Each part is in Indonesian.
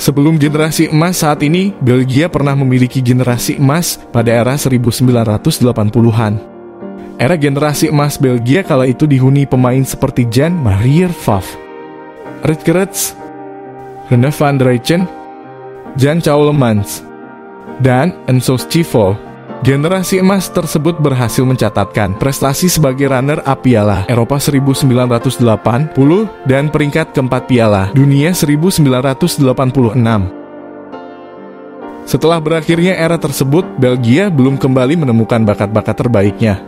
Sebelum generasi emas saat ini, Belgia pernah memiliki generasi emas pada era 1980-an. Era generasi emas Belgia kala itu dihuni pemain seperti Jan-Marie Pfaff, Ruud Geerts, Rene van der Eycken, Jan Ceulemans, dan Enzo Schifol. Generasi emas tersebut berhasil mencatatkan prestasi sebagai runner-up Piala Eropa 1980 dan peringkat keempat Piala Dunia 1986. Setelah berakhirnya era tersebut, Belgia belum kembali menemukan bakat-bakat terbaiknya.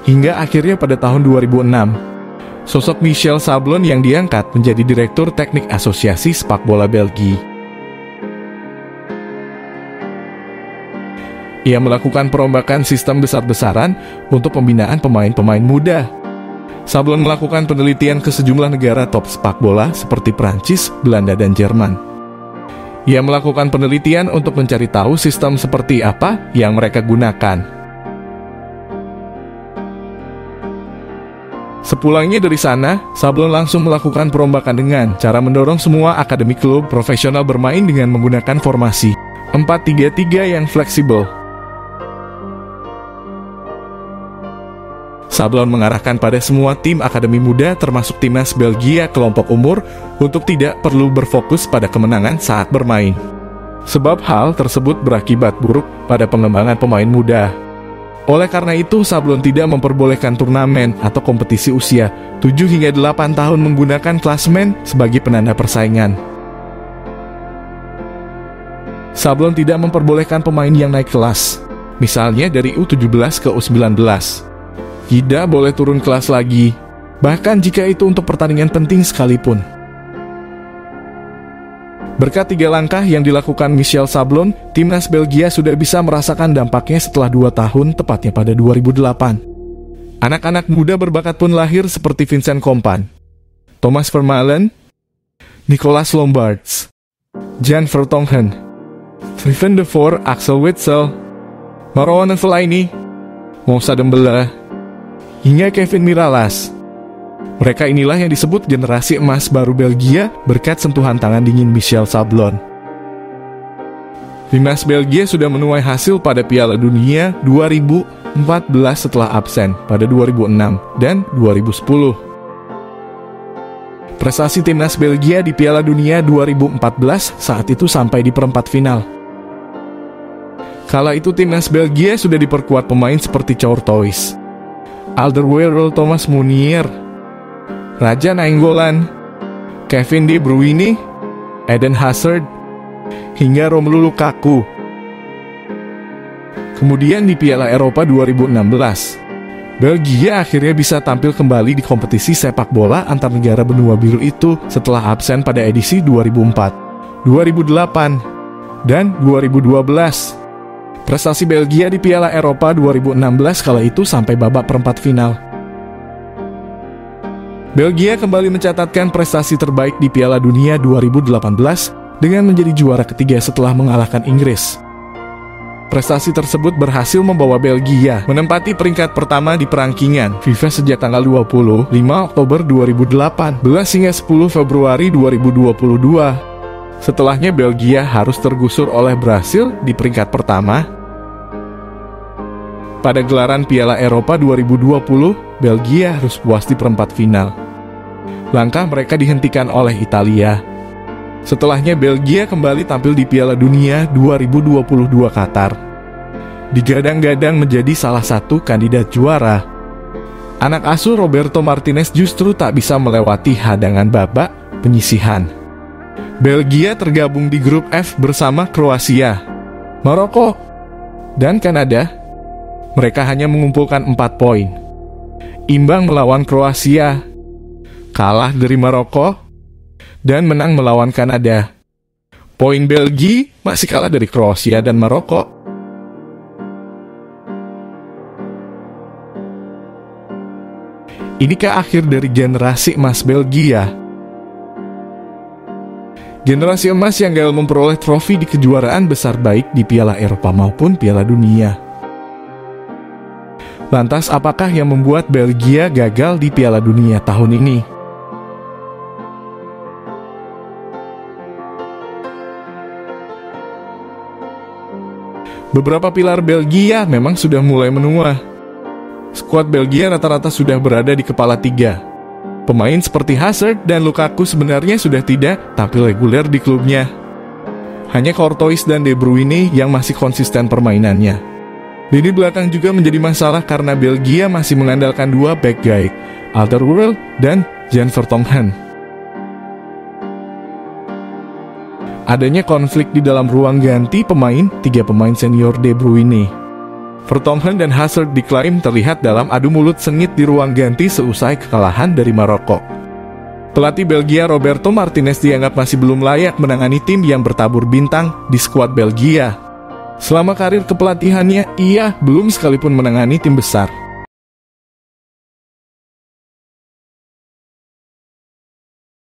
Hingga akhirnya pada tahun 2006, sosok Michel Sablon yang diangkat menjadi Direktur Teknik Asosiasi Sepak Bola Belgia. Ia melakukan perombakan sistem besar-besaran untuk pembinaan pemain-pemain muda. Sablon melakukan penelitian ke sejumlah negara top sepak bola seperti Prancis, Belanda, dan Jerman. Ia melakukan penelitian untuk mencari tahu sistem seperti apa yang mereka gunakan. Sepulangnya dari sana, Sablon langsung melakukan perombakan dengan cara mendorong semua akademi klub profesional bermain dengan menggunakan formasi 4-3-3 yang fleksibel. Sablon mengarahkan pada semua tim akademi muda termasuk timnas Belgia kelompok umur untuk tidak perlu berfokus pada kemenangan saat bermain. Sebab hal tersebut berakibat buruk pada pengembangan pemain muda. Oleh karena itu, Sablon tidak memperbolehkan turnamen atau kompetisi usia 7 hingga 8 tahun menggunakan klasemen sebagai penanda persaingan. Sablon tidak memperbolehkan pemain yang naik kelas, misalnya dari U17 ke U19. Tidak boleh turun kelas lagi, bahkan jika itu untuk pertandingan penting sekalipun. Berkat 3 langkah yang dilakukan Michel Sablon, timnas Belgia sudah bisa merasakan dampaknya setelah 2 tahun, tepatnya pada 2008. Anak-anak muda berbakat pun lahir seperti Vincent Kompany, Thomas Vermaelen, Nicolas Lombards, Jan Vertonghen, Steven de Voort, Axel Witsel, Marouane Fellaini, Moussa Dembélé, hingga Kevin Mirallas. Mereka inilah yang disebut generasi emas baru Belgia berkat sentuhan tangan dingin Michel Sablon. Timnas Belgia sudah menuai hasil pada Piala Dunia 2014 setelah absen pada 2006 dan 2010. Prestasi timnas Belgia di Piala Dunia 2014 saat itu sampai di perempat final. Kala itu timnas Belgia sudah diperkuat pemain seperti Courtois, Alderweireld, Thomas Meunier, Raja Nainggolan, Kevin De Bruyne, Eden Hazard, hingga Romelu Lukaku. Kemudian di Piala Eropa 2016, Belgia akhirnya bisa tampil kembali di kompetisi sepak bola antar negara benua biru itu setelah absen pada edisi 2004, 2008, dan 2012. Prestasi Belgia di Piala Eropa 2016 kala itu sampai babak perempat final. Belgia kembali mencatatkan prestasi terbaik di Piala Dunia 2018 dengan menjadi juara ketiga setelah mengalahkan Inggris. Prestasi tersebut berhasil membawa Belgia menempati peringkat pertama di perangkingan FIFA sejak tanggal 25 Oktober 2018 hingga 10 Februari 2022. Setelahnya Belgia harus tergusur oleh Brasil di peringkat pertama. Pada gelaran Piala Eropa 2020, Belgia harus puas di perempat final. Langkah mereka dihentikan oleh Italia. Setelahnya Belgia kembali tampil di Piala Dunia 2022 Qatar. Digadang-gadang menjadi salah satu kandidat juara. Anak asuh Roberto Martinez justru tak bisa melewati hadangan babak penyisihan. Belgia tergabung di grup F bersama Kroasia, Maroko, dan Kanada. Mereka hanya mengumpulkan 4 poin. Imbang melawan Kroasia, kalah dari Maroko, dan menang melawan Kanada. Poin Belgia masih kalah dari Kroasia dan Maroko. Inikah akhir dari generasi emas Belgia? Generasi emas yang gagal memperoleh trofi di kejuaraan besar baik di Piala Eropa maupun Piala Dunia. Lantas apakah yang membuat Belgia gagal di Piala Dunia tahun ini? Beberapa pilar Belgia memang sudah mulai menua. Skuad Belgia rata-rata sudah berada di kepala tiga. Pemain seperti Hazard dan Lukaku sebenarnya sudah tidak tampil reguler di klubnya. Hanya Courtois dan De Bruyne yang masih konsisten permainannya. Lini belakang juga menjadi masalah karena Belgia masih mengandalkan dua back guy, Alderweireld dan Jan Vertonghen. Adanya konflik di dalam ruang ganti pemain, tiga pemain senior De Bruyne, Vertonghen dan Hazard diklaim terlihat dalam adu mulut sengit di ruang ganti seusai kekalahan dari Maroko. Pelatih Belgia Roberto Martinez dianggap masih belum layak menangani tim yang bertabur bintang di skuad Belgia. Selama karir kepelatihannya, ia belum sekalipun menangani tim besar.